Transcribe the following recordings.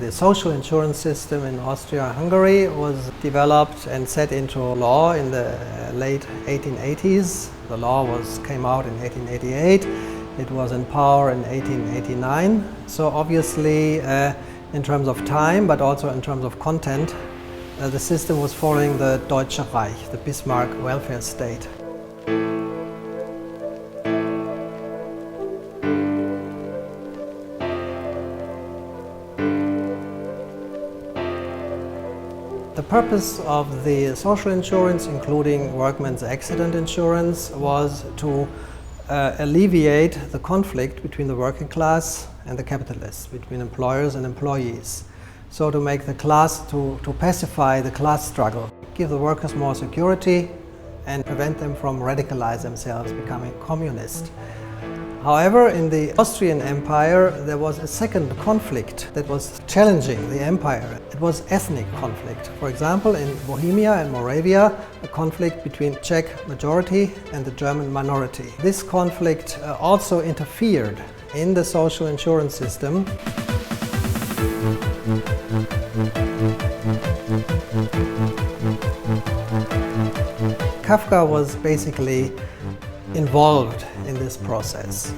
The social insurance system in Austria-Hungary was developed and set into law in the late 1880s. The law came out in 1888. It was in power in 1889. So obviously, in terms of time, but also in terms of content, the system was following the Deutsche Reich, the Bismarck welfare state. The purpose of the social insurance, including workmen's accident insurance, was to alleviate the conflict between the working class and the capitalists, between employers and employees. So to make the class, to pacify the class struggle, give the workers more security and prevent them from radicalizing themselves, becoming communist. However, in the Austrian Empire, there was a second conflict that was challenging the empire. It was ethnic conflict. For example, in Bohemia and Moravia, a conflict between Czech majority and the German minority. This conflict also interfered in the social insurance system. Kafka was basically involved in this process.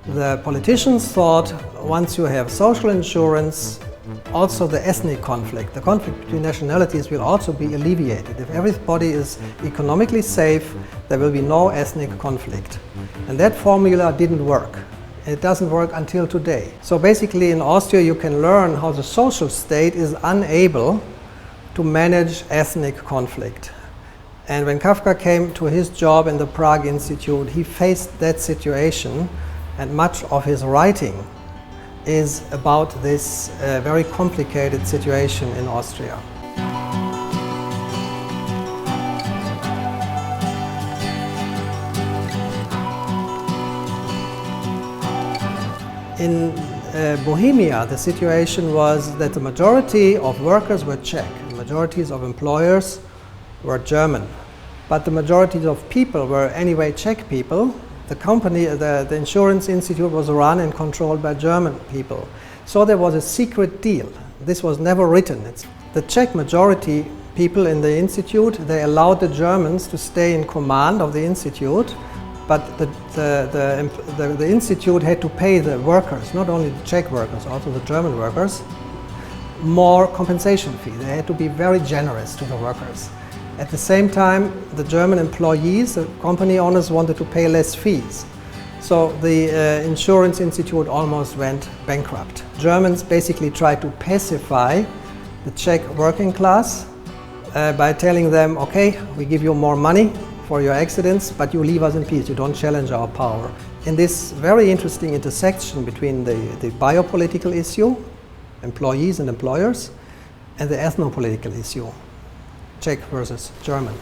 The politicians thought once you have social insurance, also the ethnic conflict, the conflict between nationalities will also be alleviated. If everybody is economically safe, there will be no ethnic conflict. And that formula didn't work. It doesn't work until today. So basically in Austria you can learn how the social state is unable to manage ethnic conflict. And when Kafka came to his job in the Prague Institute, he faced that situation, and much of his writing is about this very complicated situation in Austria. In Bohemia, the situation was that the majority of workers were Czech, the majorities of employers were German, but the majority of people were anyway Czech people. The company, the insurance institute was run and controlled by German people. So there was a secret deal. This was never written. The Czech majority people in the institute, they allowed the Germans to stay in command of the institute, but the institute had to pay the workers, not only the Czech workers, also the German workers, more compensation fee. They had to be very generous to the workers. At the same time, the German employees, the company owners, wanted to pay less fees. So the insurance institute almost went bankrupt. Germans basically tried to pacify the Czech working class by telling them, okay, we give you more money for your accidents, but you leave us in peace, you don't challenge our power. In this very interesting intersection between the biopolitical issue, employees and employers, and the ethnopolitical issue, Czech versus German.